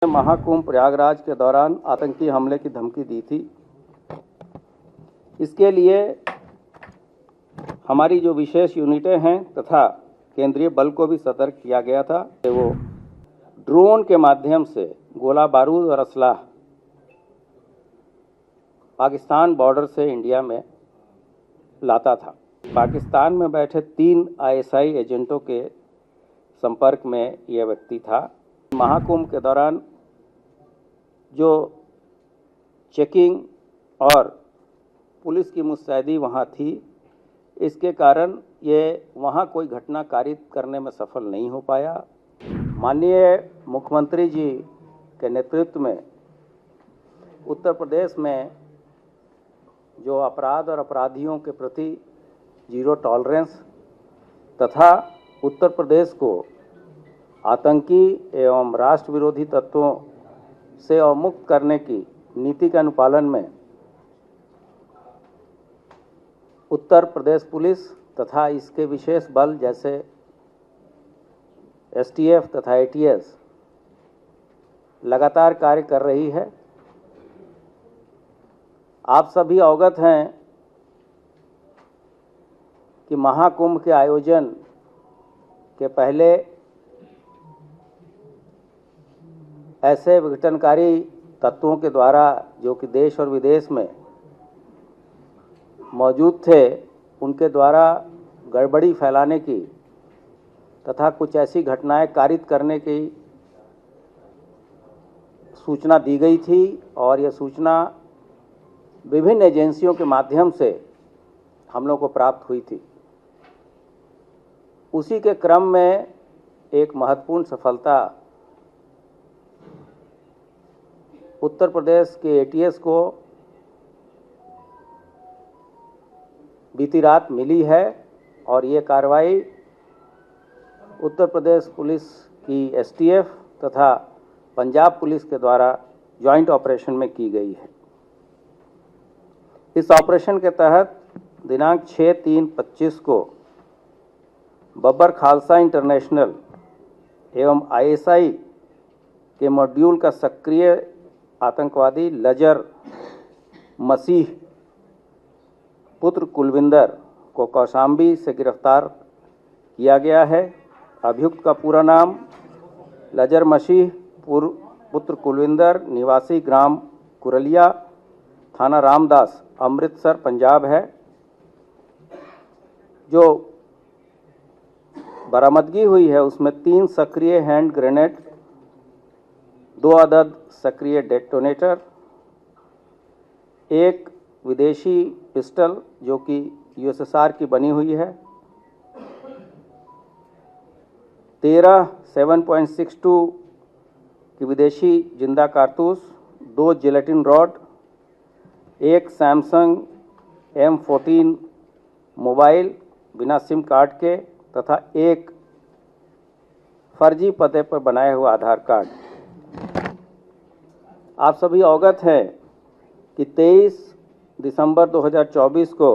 महाकुंभ प्रयागराज के दौरान आतंकी हमले की धमकी दी थी। इसके लिए हमारी जो विशेष यूनिटें हैं तथा केंद्रीय बल को भी सतर्क किया गया था। वो ड्रोन के माध्यम से गोला बारूद और असलाह पाकिस्तान बॉर्डर से इंडिया में लाता था। पाकिस्तान में बैठे 3 आईएसआई एजेंटों के संपर्क में यह व्यक्ति था। महाकुंभ के दौरान जो चेकिंग और पुलिस की मुस्तैदी वहाँ थी, इसके कारण ये वहाँ कोई घटना कारित करने में सफल नहीं हो पाया। माननीय मुख्यमंत्री जी के नेतृत्व में उत्तर प्रदेश में जो अपराध और अपराधियों के प्रति जीरो टॉलरेंस तथा उत्तर प्रदेश को आतंकी एवं राष्ट्र विरोधी तत्वों से अवमुक्त करने की नीति के अनुपालन में उत्तर प्रदेश पुलिस तथा इसके विशेष बल जैसे एसटीएफ तथा एटीएस लगातार कार्य कर रही है। आप सभी अवगत हैं कि महाकुंभ के आयोजन के पहले ऐसे विघटनकारी तत्वों के द्वारा जो कि देश और विदेश में मौजूद थे, उनके द्वारा गड़बड़ी फैलाने की तथा कुछ ऐसी घटनाएं कारित करने की सूचना दी गई थी और यह सूचना विभिन्न एजेंसियों के माध्यम से हम लोग को प्राप्त हुई थी। उसी के क्रम में एक महत्वपूर्ण सफलता उत्तर प्रदेश के एटीएस को बीती रात मिली है और ये कार्रवाई उत्तर प्रदेश पुलिस की एसटीएफ तथा पंजाब पुलिस के द्वारा जॉइंट ऑपरेशन में की गई है। इस ऑपरेशन के तहत दिनांक 6/3/25 को बब्बर खालसा इंटरनेशनल एवं आईएसआई के मॉड्यूल का सक्रिय आतंकवादी लजर मसीह पुत्र कुलविंदर को कौशाम्बी से गिरफ्तार किया गया है। अभियुक्त का पूरा नाम लजर मसीह पुत्र कुलविंदर, निवासी ग्राम कुरलिया, थाना रामदास, अमृतसर, पंजाब है। जो बरामदगी हुई है उसमें 3 सक्रिय हैंड ग्रेनेड, 2 अदद सक्रिय डेटोनेटर, 1 विदेशी पिस्टल जो कि यूएसएसआर की बनी हुई है, 13 7.62 की विदेशी जिंदा कारतूस, 2 gelatin rod, 1 Samsung M14 mobile बिना सिम कार्ड के तथा 1 फर्जी पते पर बनाए हुए आधार कार्ड। आप सभी अवगत हैं कि 23 दिसंबर 2024 को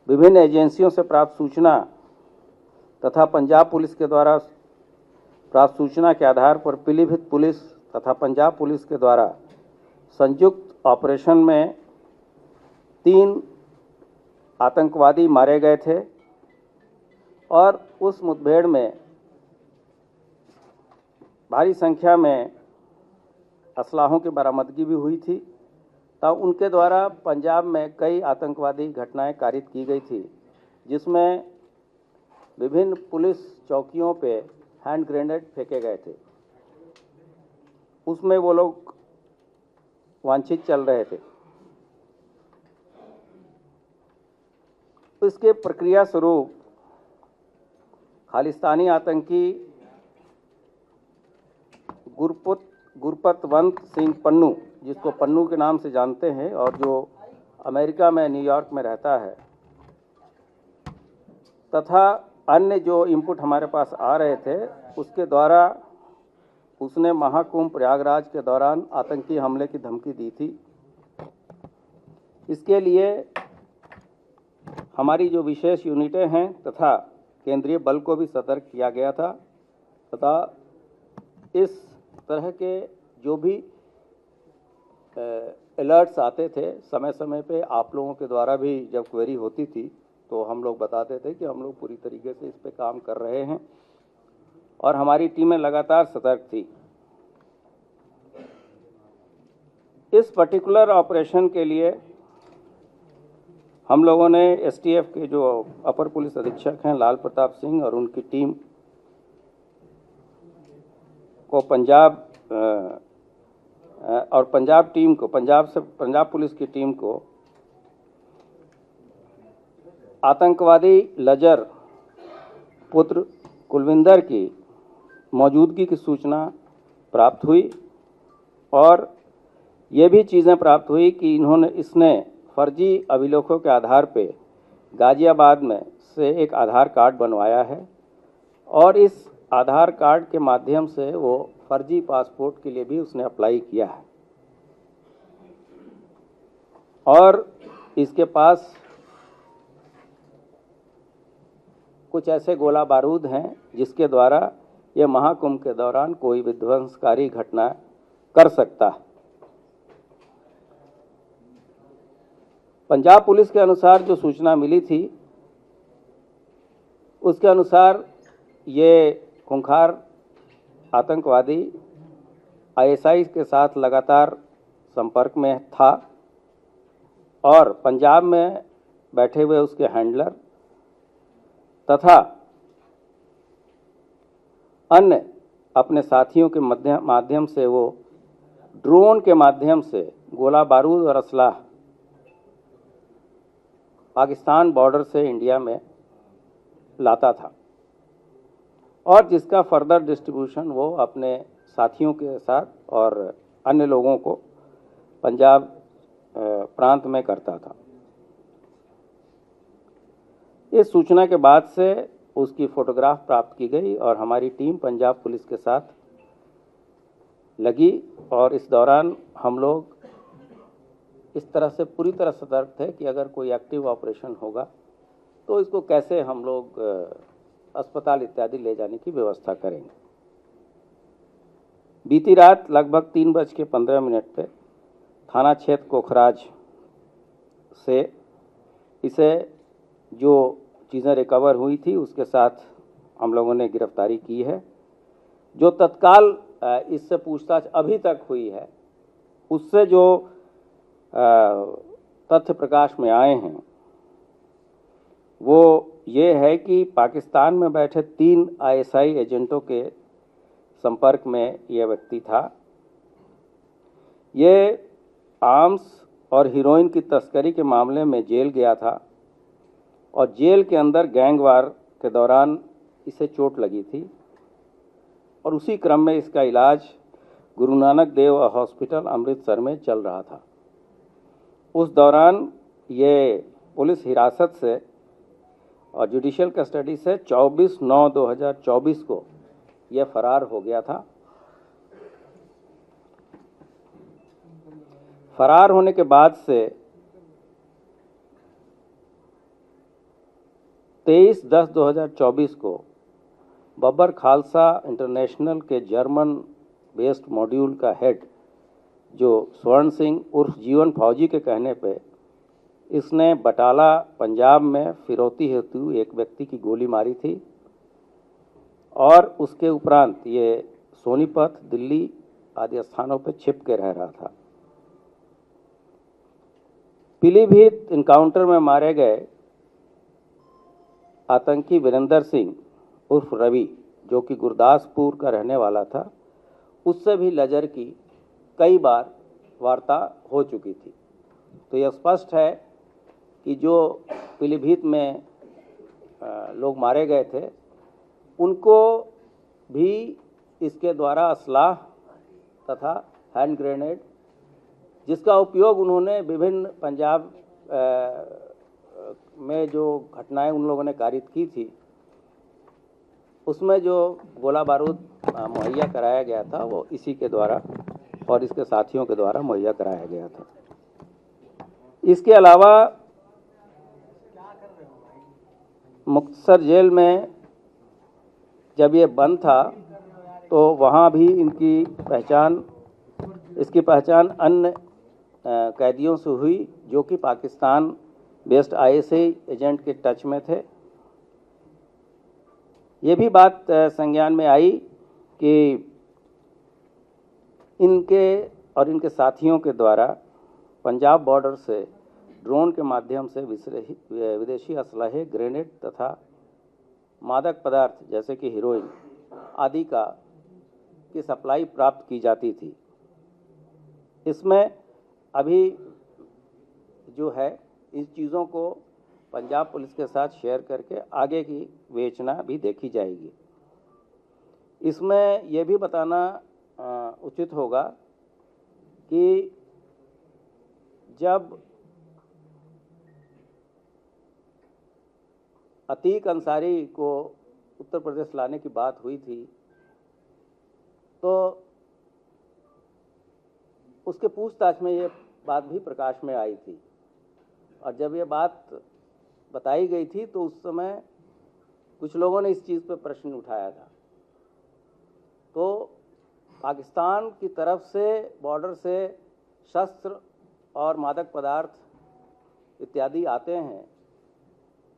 विभिन्न एजेंसियों से प्राप्त सूचना तथा पंजाब पुलिस के द्वारा प्राप्त सूचना के आधार पर पीलीभीत पुलिस तथा पंजाब पुलिस के द्वारा संयुक्त ऑपरेशन में 3 आतंकवादी मारे गए थे और उस मुठभेड़ में भारी संख्या में असलाहों की बरामदगी भी हुई थी। तब उनके द्वारा पंजाब में कई आतंकवादी घटनाएं कारित की गई थी, जिसमें विभिन्न पुलिस चौकियों पे हैंड ग्रेनेड फेंके गए थे। उसमें वो लोग वांछित चल रहे थे। इसके प्रक्रिया स्वरूप खालिस्तानी आतंकी गुरपतवंत सिंह पन्नू, जिसको पन्नू के नाम से जानते हैं और जो अमेरिका में न्यूयॉर्क में रहता है, तथा अन्य जो इनपुट हमारे पास आ रहे थे, उसके द्वारा उसने महाकुंभ प्रयागराज के दौरान आतंकी हमले की धमकी दी थी। इसके लिए हमारी जो विशेष यूनिटें हैं तथा केंद्रीय बल को भी सतर्क किया गया था तथा इस तरह के जो भी अलर्ट्स आते थे समय समय पे, आप लोगों के द्वारा भी जब क्वेरी होती थी तो हम लोग बताते थे कि हम लोग पूरी तरीके से इस पे काम कर रहे हैं और हमारी टीमें लगातार सतर्क थी। इस पर्टिकुलर ऑपरेशन के लिए हम लोगों ने एसटीएफ के जो अपर पुलिस अधीक्षक हैं लाल प्रताप सिंह और उनकी टीम को पंजाब पुलिस की टीम को आतंकवादी लजर पुत्र कुलविंदर की मौजूदगी की सूचना प्राप्त हुई और ये भी चीज़ें प्राप्त हुई कि इसने फर्जी अभिलेखों के आधार पे गाजियाबाद में से एक आधार कार्ड बनवाया है और इस आधार कार्ड के माध्यम से वो फर्जी पासपोर्ट के लिए भी उसने अप्लाई किया है और इसके पास कुछ ऐसे गोला बारूद हैं जिसके द्वारा ये महाकुंभ के दौरान कोई विध्वंसकारी घटना कर सकता है। पंजाब पुलिस के अनुसार जो सूचना मिली थी उसके अनुसार ये खूंखार आतंकवादी आईएसआई के साथ लगातार संपर्क में था और पंजाब में बैठे हुए उसके हैंडलर तथा अन्य अपने साथियों के माध्यम से वो ड्रोन के माध्यम से गोला बारूद और असलाह पाकिस्तान बॉर्डर से इंडिया में लाता था और जिसका फर्दर डिस्ट्रीब्यूशन वो अपने साथियों के साथ और अन्य लोगों को पंजाब प्रांत में करता था। इस सूचना के बाद से उसकी फोटोग्राफ प्राप्त की गई और हमारी टीम पंजाब पुलिस के साथ लगी और इस दौरान हम लोग इस तरह से पूरी तरह सतर्क थे कि अगर कोई एक्टिव ऑपरेशन होगा तो इसको कैसे हम लोग अस्पताल इत्यादि ले जाने की व्यवस्था करेंगे। बीती रात लगभग 3:15 पे थाना क्षेत्र कोखराज से इसे जो चीज़ें रिकवर हुई थी उसके साथ हम लोगों ने गिरफ्तारी की है। जो तत्काल इससे पूछताछ अभी तक हुई है उससे जो तथ्य प्रकाश में आए हैं वो ये है कि पाकिस्तान में बैठे 3 आईएसआई एजेंटों के संपर्क में यह व्यक्ति था। ये आर्म्स और हीरोइन की तस्करी के मामले में जेल गया था और जेल के अंदर गैंगवार के दौरान इसे चोट लगी थी और उसी क्रम में इसका इलाज गुरु नानक देव हॉस्पिटल अमृतसर में चल रहा था। उस दौरान ये पुलिस हिरासत से और जुडिशियल कस्टडी से 24/9/2024 को यह फरार हो गया था। फरार होने के बाद से 23/10/2024 को बब्बर खालसा इंटरनेशनल के जर्मन बेस्ड मॉड्यूल का हेड जो स्वर्ण सिंह उर्फ जीवन फौजी के कहने पे इसने बटाला पंजाब में फिरौती हेतु एक व्यक्ति की गोली मारी थी और उसके उपरांत ये सोनीपत, दिल्ली आदि स्थानों पर छिप के रह रहा था। पीलीभीत इनकाउंटर में मारे गए आतंकी वीरेंद्र सिंह उर्फ रवि जो कि गुरदासपुर का रहने वाला था, उससे भी लजर की कई बार वार्ता हो चुकी थी। तो यह स्पष्ट है कि जो पीलीभीत में लोग मारे गए थे उनको भी इसके द्वारा असलाह तथा हैंड ग्रेनेड जिसका उपयोग उन्होंने विभिन्न पंजाब में जो घटनाएं उन लोगों ने कारित की थी उसमें जो गोला बारूद मुहैया कराया गया था वो इसी के द्वारा और इसके साथियों के द्वारा मुहैया कराया गया था। इसके अलावा मुक्तसर जेल में जब ये बंद था तो वहाँ भी इसकी पहचान अन्य कैदियों से हुई जो कि पाकिस्तान बेस्ड आईएसआई एजेंट के टच में थे। ये भी बात संज्ञान में आई कि इनके और इनके साथियों के द्वारा पंजाब बॉर्डर से ड्रोन के माध्यम से विदेशी असलहे, ग्रेनेड तथा मादक पदार्थ जैसे कि हीरोइन आदि की सप्लाई प्राप्त की जाती थी। इसमें अभी जो है इस चीज़ों को पंजाब पुलिस के साथ शेयर करके आगे की विवेचना भी देखी जाएगी। इसमें यह भी बताना उचित होगा कि जब अतीक अंसारी को उत्तर प्रदेश लाने की बात हुई थी तो उसके पूछताछ में ये बात भी प्रकाश में आई थी, और जब ये बात बताई गई थी तो उस समय कुछ लोगों ने इस चीज़ पर प्रश्न उठाया था। तो पाकिस्तान की तरफ से बॉर्डर से शस्त्र और मादक पदार्थ इत्यादि आते हैं,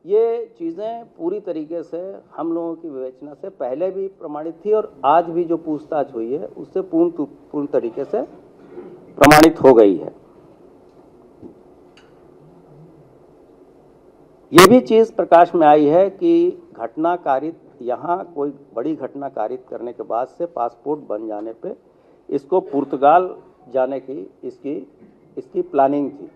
ये चीज़ें पूरी तरीके से हम लोगों की विवेचना से पहले भी प्रमाणित थी और आज भी जो पूछताछ हुई है उससे पूर्ण तरीके से प्रमाणित हो गई है। ये भी चीज़ प्रकाश में आई है कि घटना कारित यहाँ कोई बड़ी घटना कारित करने के बाद से पासपोर्ट बन जाने पे इसको पुर्तगाल जाने की इसकी प्लानिंग थी।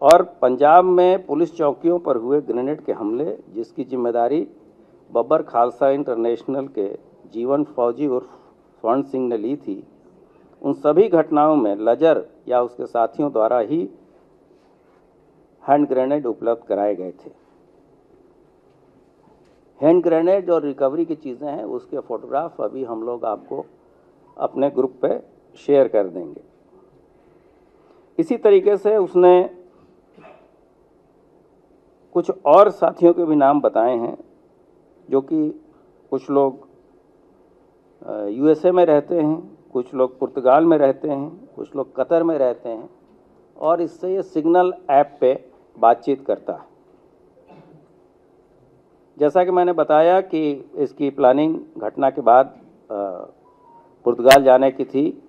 और पंजाब में पुलिस चौकियों पर हुए ग्रेनेड के हमले जिसकी जिम्मेदारी बब्बर खालसा इंटरनेशनल के जीवन फौजी उर्फ स्वर्ण सिंह ने ली थी, उन सभी घटनाओं में लजर या उसके साथियों द्वारा ही हैंड ग्रेनेड उपलब्ध कराए गए थे। हैंड ग्रेनेड और रिकवरी की चीज़ें हैं, उसके फोटोग्राफ अभी हम लोग आपको अपने ग्रुप पे शेयर कर देंगे। इसी तरीके से उसने कुछ और साथियों के भी नाम बताए हैं जो कि कुछ लोग यूएसए में रहते हैं, कुछ लोग पुर्तगाल में रहते हैं, कुछ लोग कतर में रहते हैं, और इससे ये सिग्नल ऐप पे बातचीत करता है। जैसा कि मैंने बताया कि इसकी प्लानिंग घटना के बाद पुर्तगाल जाने की थी,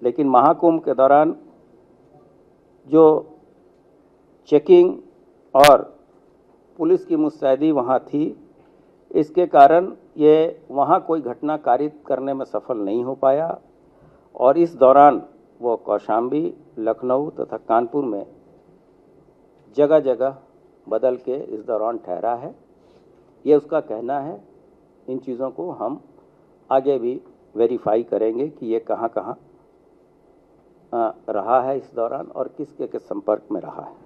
लेकिन महाकुंभ के दौरान जो चेकिंग और पुलिस की मुस्तैदी वहाँ थी, इसके कारण ये वहाँ कोई घटना कारित करने में सफल नहीं हो पाया, और इस दौरान वो कौशाम्बी, लखनऊ तथा कानपुर में जगह जगह बदल के इस दौरान ठहरा है। ये उसका कहना है। इन चीज़ों को हम आगे भी वेरीफाई करेंगे कि ये कहाँ कहाँ रहा है इस दौरान और किसके संपर्क में रहा है।